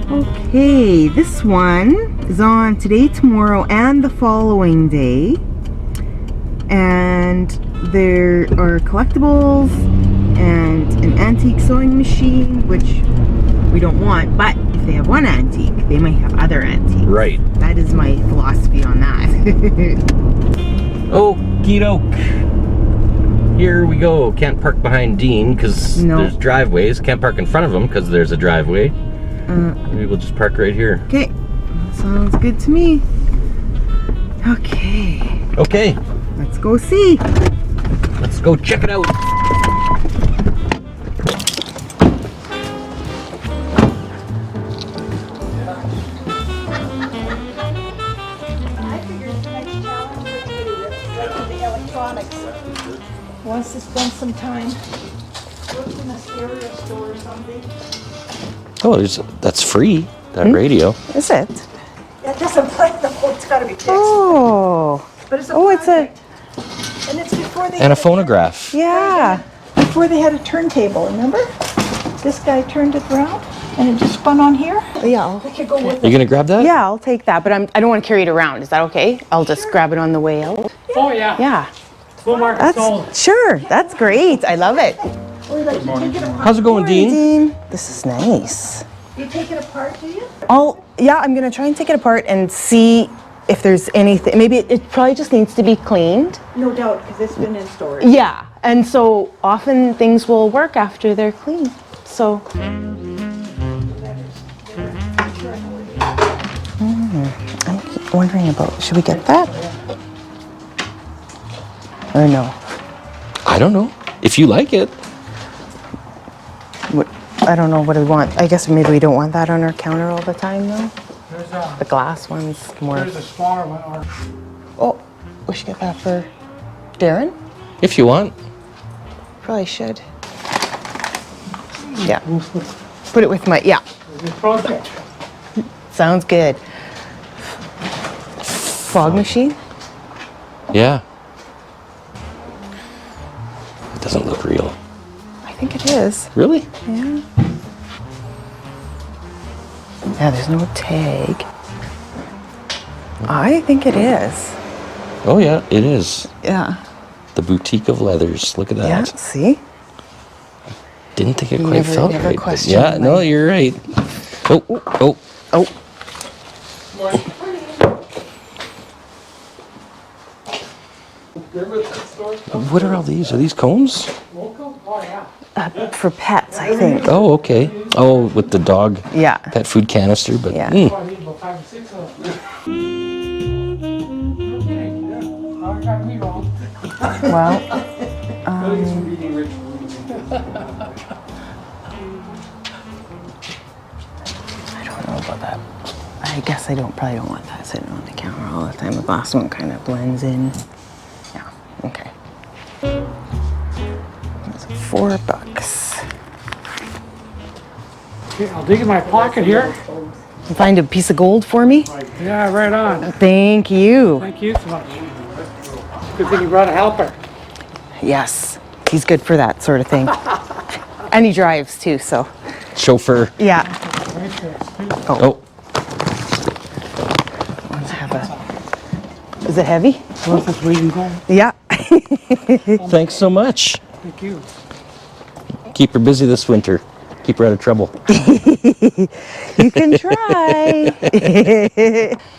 Okay, this one is on today, tomorrow, and the following day. And there are collectibles and an antique sewing machine, which we don't want, but if they have one antique, they might have other antiques. Right. That is my philosophy on that. Okie doke. Here we go. Can't park behind Dean because there's driveways. Can't park in front of him because there's a driveway. Maybe we'll just park right here. Okay, sounds good to me. Okay. Okay. Let's go see. Let's go check it out. Wants to spend some time working in a stereo store or something. Oh, that's free, that radio. Is it? It doesn't play the whole, it's got to be fixed. Oh. But it's a project. And it's before they And a phonograph. Yeah. Before they had a turntable, remember? This guy turned it around and it just spun on here. Yeah. They could go with You it. gonna grab that? Yeah, I'll take that, but I don't want to carry it around. Is that okay? I'll just grab it on the way out. Oh, yeah. Yeah. Full market sold. That's sure. That's great. I love it. Or like you take it apart. How's it going, Dean? Dean, this is nice. You take it apart, do you? Yeah, I'm gonna try and take it apart and see if there's anything. Maybe it probably just needs to be cleaned. No doubt, because it's been in storage. Yeah, and so often things will work after they're clean. So. I'm wondering about, should we get that? Or no? I don't know. If you like it. I don't know what we want. I guess maybe we don't want that on our counter all the time, though. There's The glass one's more. a smaller one. Or Oh, we should get that for Darren? If you want. Probably should. Yeah. Put it with my, yeah. this project. Sounds good. Fog machine? Yeah. It doesn't look real. I think it is. Really? Yeah. Yeah, there's no tag. I think it is. Oh yeah, it is. Yeah. The Boutique of Leathers. Look at that. Yeah, see? Didn't think it quite felt never right. But questioned yeah, no, my- you're right. Oh, oh. Oh. What are all these? Are these combs? Oh, yeah. For pets, I think. Oh, okay. Oh, with the dog Yeah. pet food canister, but Yeah. I need about 5 or 6 of them. Okay, yeah. Now I got me wrong. Well, Reading rich. I don't know about that. I guess probably don't want that sitting on the counter all the time. The glass one kind of blends in. Yeah, okay. That's $4. Okay, I'll dig in my pocket here. You find a piece of gold for me? Yeah, right on. Thank you. Thank you so much. Good thing you brought a helper. Yes, he's good for that sort of thing. And he drives too, so. chauffeur. Yeah. Oh, Let's have a. Is it heavy? Worth its weight in gold. Yeah. thanks so much. Thank you. Keep her busy this winter. Keep her out of trouble. You can try.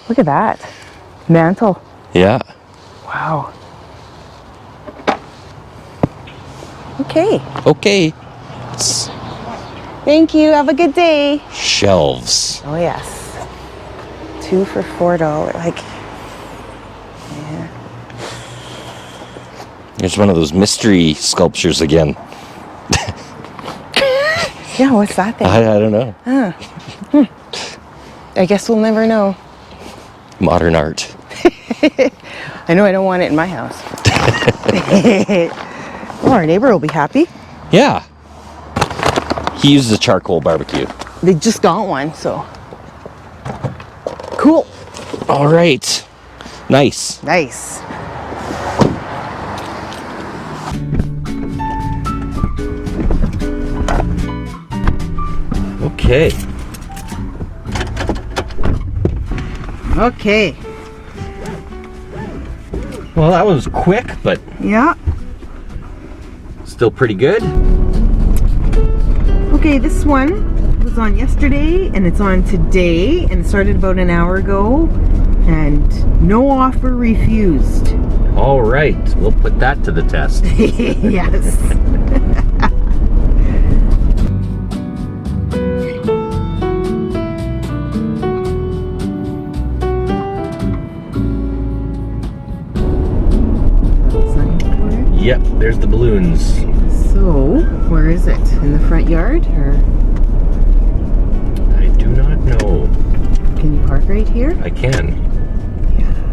Look at that. Mantle. Yeah. Wow. Okay. Okay. Thank you. Have a good day. Shelves. Oh, yes. 2 for $4. Like, yeah. Here's one of those mystery sculptures again. Yeah, what's that thing? I don't know. I guess we'll never know. Modern art. I know I don't want it in my house. Well, our neighbor will be happy. Yeah. He uses a charcoal barbecue. They just got one, so. Cool. All right. Nice. Nice. Okay. Okay. Well, that was quick, but Yeah. still pretty good. Okay, this one was on yesterday and it's on today and it started about an hour ago and no offer refused. All right, we'll put that to the test. Yes. Yep, there's the balloons. So, where is it? In the front yard or I do not know. can you park right here? I can.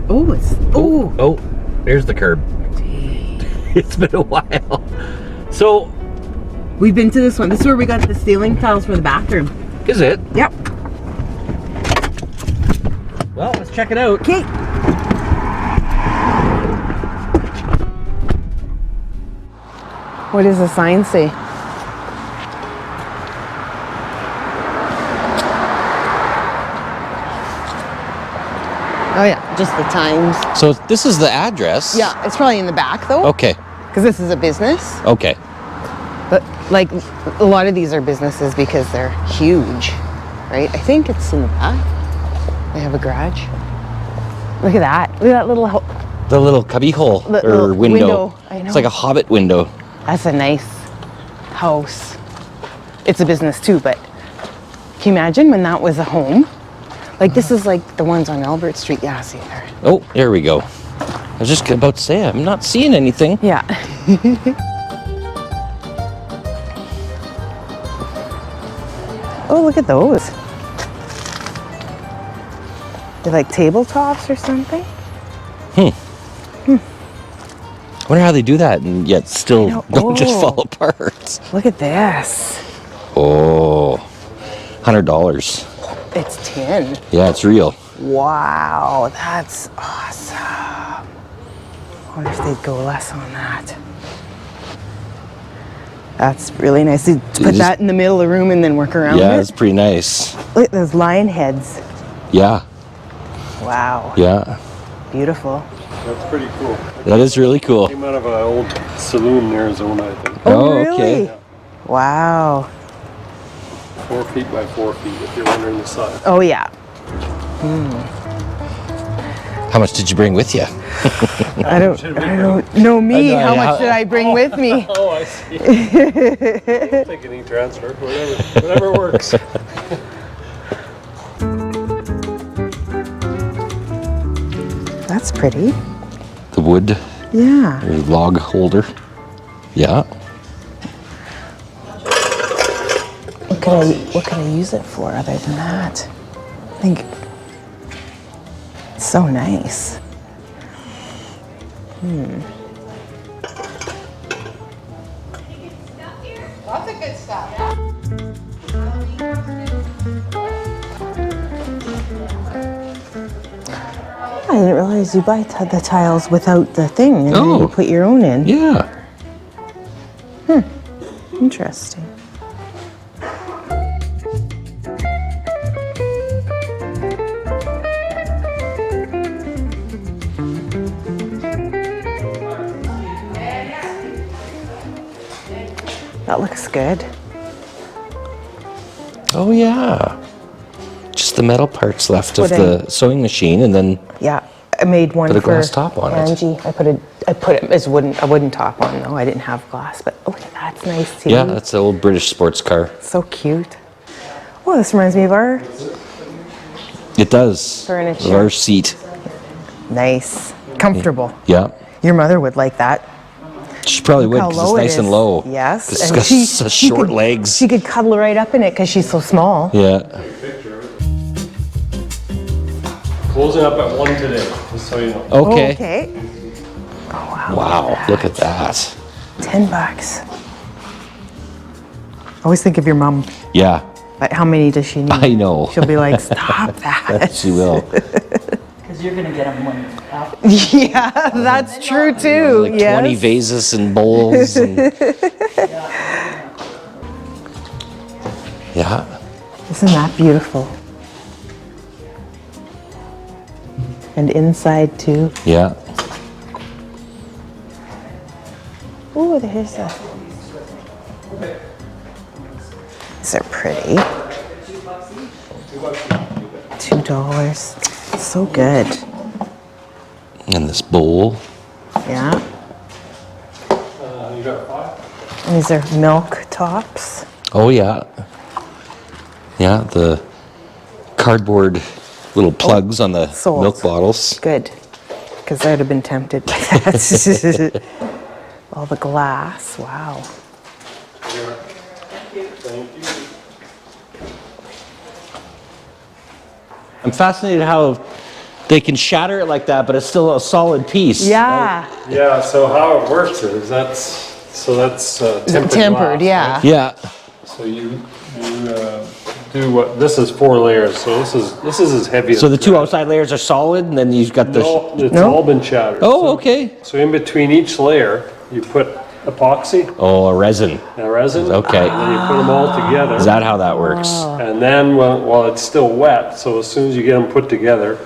Oh, it's Oh, there's the curb. It's been a while. So, we've been to this one. This is where we got the ceiling tiles for the bathroom. is it? Yep. Well, let's check it out. Okay. What does the sign say? Oh yeah, just the times. So this is the address. Yeah, it's probably in the back though. Okay. Because this is a business. Okay. But like a lot of these are businesses because they're huge, right? I think it's in the back. They have a garage. Look at that. Look at that little The little cubby hole The or little window. window, I know. It's like a hobbit window. That's a nice house. It's a business too, but can you imagine when that was a home? Like this is like the ones on Albert Street. Yeah, see there. Oh, there we go. I was just about to say, I'm not seeing anything. Yeah. Oh, look at those. They're like tabletops or something. I wonder how they do that and yet still know. don't just Oh. fall apart. Look at this. Oh, $100. It's tin. Yeah, it's real. Wow, that's awesome. I wonder if they'd go less on that. That's really nice. To put is- that in the middle of the room and then work around Yeah, it. it's pretty nice. Look at those lion heads. Yeah, Wow, yeah. beautiful. That's pretty cool. That is really cool. Came out of an old saloon in Arizona, I think. Oh, Oh, really? okay. Wow. 4 feet by 4 feet, if you're wondering the size. Oh yeah. How much did you bring with you? I don't know me. I know, How yeah. much did I bring with me? Oh, I see. Take any transfer, whatever works. That's pretty. The wood Yeah. or log holder. Yeah. What could I use it for other than that? I think it's so nice. Lots of good stuff. I didn't realize you buy the tiles without the thing and then Oh. you put your own in. Yeah. Interesting. That looks good. Oh, yeah. Just the metal parts left of Put the sewing machine and then Yeah, I made one Put a for glass top on it. Angie. I put it as a wooden top on though. I didn't have glass, but oh, that's nice too. yeah, that's the old British sports car. So cute. Oh, this reminds me of our It does. Furniture. Our seat. nice, comfortable. Yeah. Your mother would like that. She probably would How because it's low it nice and is. low. Yes, 'Cause it's and got such she short could- legs. She could cuddle right up in it because she's so small. Yeah. Closing up at 1 today, just so you know. Okay. Okay. Oh wow. Wow, look at that. $10. Always think of your mom. Yeah, But how many does she need? I know. She'll be like, stop that. she will. Because you're going to get them when up. Yeah, that's true too. Like yes. 20 vases and bowls. And... yeah. Isn't that beautiful? And inside too. Yeah. Oh, there's a. These are pretty. $2. So good. And this bowl. Yeah. You got 5? And these are milk tops. Oh yeah. Yeah, the cardboard little plugs on the sold. milk bottles. Good. Because I'd have been tempted by that. All the glass. Wow. Thank you. I'm fascinated how they can shatter it like that, but it's still a solid piece. Yeah. Yeah, so how it works is that's tempered Tempered, glass, yeah. right? Yeah. So you do what, this is 4 layers, so this is as heavy as. So the 2 outside layers are solid, and then you've got the. No, it's No? all been shattered. Oh, So- okay. So in between each layer, you put epoxy, Oh, a resin. a resin. Okay. And then you put them all together. Is that how that works? And then while it's still wet, so as soon as you get them put together,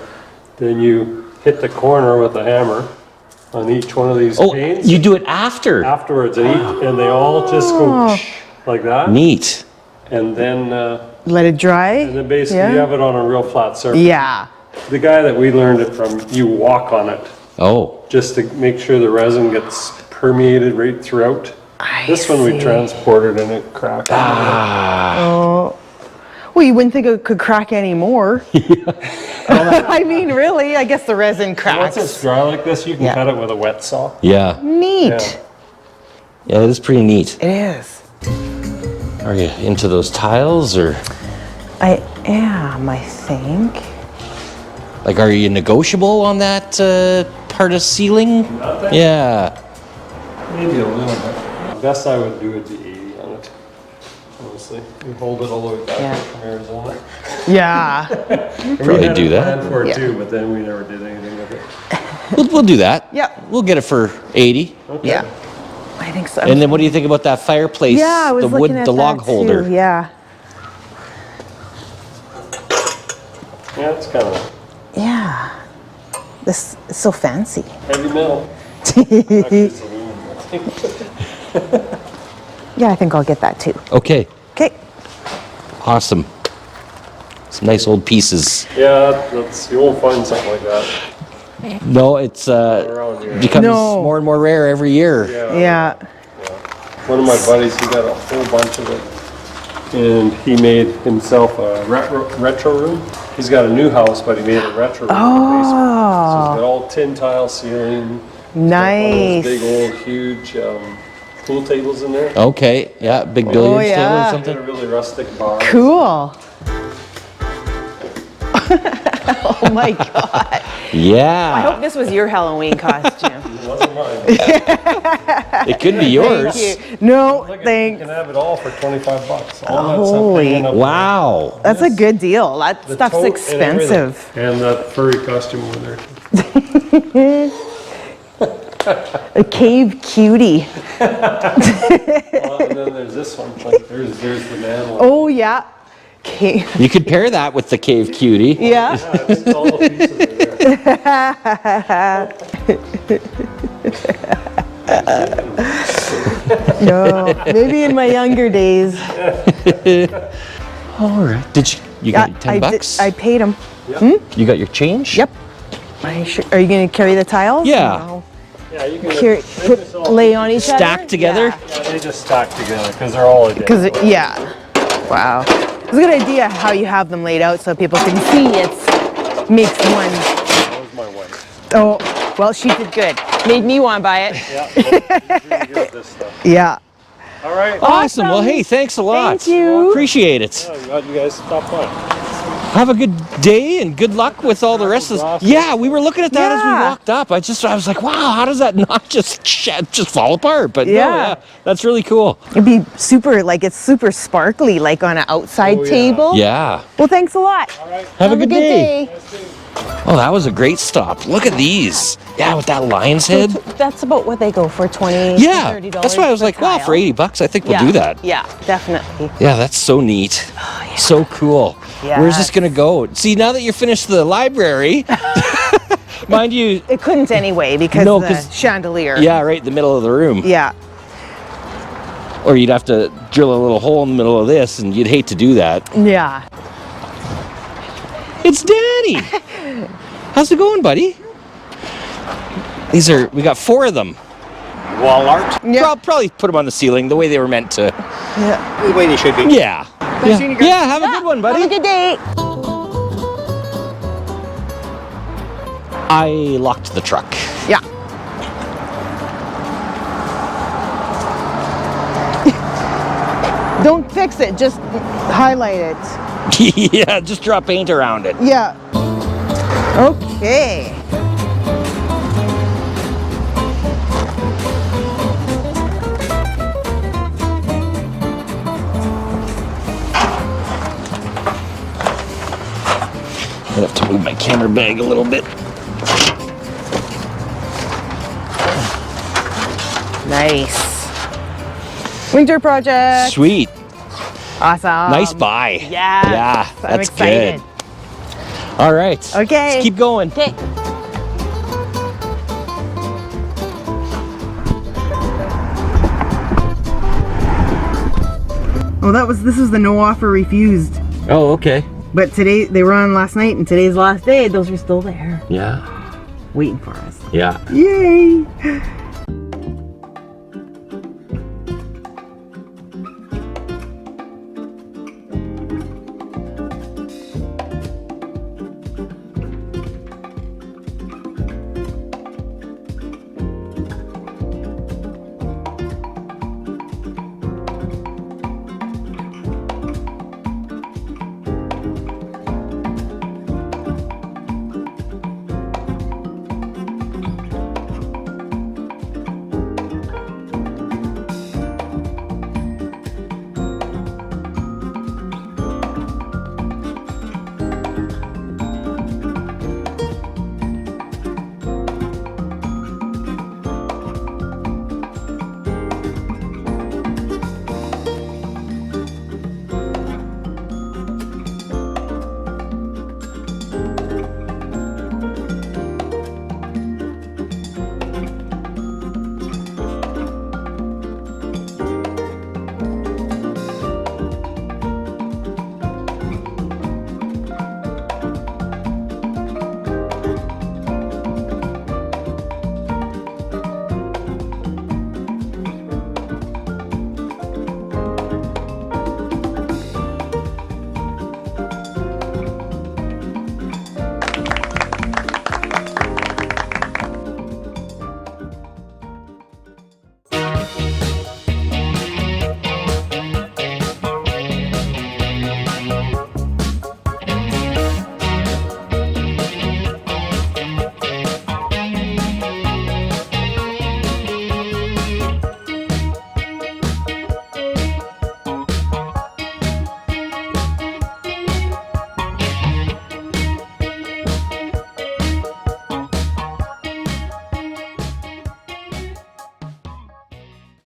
then you hit the corner with a hammer on each one of these Oh, panes. you do it after. Afterwards, and they all just go like that. Neat. And then Let it dry. basically Yeah. you have it on a real flat surface. Yeah. The guy that we learned it from, you walk on it Oh. just to make sure the resin gets permeated right throughout. This one we see. transported and it cracked. Oh. Well, you wouldn't think it could crack anymore. I mean, really, I guess the resin Once cracks. it's dry like this, you can Yeah. cut it with a wet saw. Yeah. Neat. Yeah. Yeah, it is pretty neat. It is. Are you into those tiles, or I am, I think. like, are you negotiable on that part of ceiling? Nothing. Yeah. Maybe a little bit. Best I would do would be 80 on it. Honestly, we hold it all the way back Yeah. from Arizona. Yeah. Probably do that. We had a plan for it Yeah. too, but then we never did anything with it. We'll do that. Yeah. We'll get it for 80. Okay. Yeah. I think so. And then what do you think about that fireplace? yeah, I was the wood, looking at the log that holder. Too. Yeah. Yeah, it's kind of Yeah. This is so fancy. heavy metal. Actually, it's aluminum, I think. Yeah, I think I'll get that too. Okay. Okay. Awesome. Some nice old pieces. Yeah, that's, you won't find something like that No, it's around here. becomes No. more and more rare every year. Yeah. One of my buddies, he got a whole bunch of it. And he made himself a retro room. He's got a new house, but he made a retro room in the basement. So he's got all tin tile ceiling. One of Nice. those big old huge pool tables in there. Okay. Yeah. Big billiards table yeah. or Got something. a really rustic bar. Cool. Oh my God. Yeah. I hope this was your Halloween costume. It wasn't mine. It could be yours. Thank you. No, Look, you thanks. can have it all for $25. All that stuff Holy- hanging up Wow. That's a good deal. That the stuff's tote and expensive. everything. And that furry costume over there. A cave cutie. Well, and then there's this one. Like, there's the man one. Oh yeah. Cave. You could pair that with the cave cutie. Yeah. Yeah, it's all the pieces are there. No. Maybe in my younger days. All right. Did you got your $10? I paid him. You got your change? Yep. Are you going to carry the tiles? Yeah. No. Yeah, you can Here, lay on each other? Stacked together? Yeah, they just stack together because they're all identical. Because, yeah. Wow. It's a good idea how you have them laid out so people can see makes one. That was my wife. Oh, well, she did good. Made me want to buy it. Yeah, she's really good at this stuff. Yeah. All right. Awesome. Well, hey, thanks a lot. Thank you. Appreciate it. I'm glad you guys stopped by. Have a good day and good luck with all the rest of this. Awesome. Yeah, we were looking at that as we Yeah. walked up. I was like, wow, how does that not just fall apart? But no, Yeah. yeah, that's really cool. It'd be super, it's super sparkly, like on an outside Oh, yeah. table. Yeah. Well, thanks a lot. Have a good day. Oh, that was a great stop. Look at these. Yeah, with that lion's head. That's about what they go for, $20, Yeah, $30. that's why I was like, wow, for $80, I think we'll do that. Yeah, definitely. Yeah, that's so neat. so cool. Yeah. Where's this gonna go? See, now that you're finished the library, mind you. It couldn't anyway because No, the 'cause- chandelier. Yeah, right in the middle of the room. Yeah. Or you'd have to drill a little hole in the middle of this, and you'd hate to do that. Yeah. It's Danny. How's it going, buddy? We got 4 of them. Wall art, Yeah. Probably put them on the ceiling the way they were meant to. Yeah. the way they should be. Yeah. Yeah, have a good one, buddy. Have a good day. I locked the truck. Yeah. Don't fix it, just highlight it. Yeah, just draw paint around it. Yeah. Okay. I have to move my camera bag a little bit. Nice. Winter project. Sweet. Awesome. Nice buy. Yes. Yeah, I'm that's excited. good. All right. Okay. Let's keep going. Okay. Oh, this was the no offer refused. Oh, okay. But today, they were on last night and today's the last day. Those are still there. Yeah. Waiting for us. Yeah. Yay!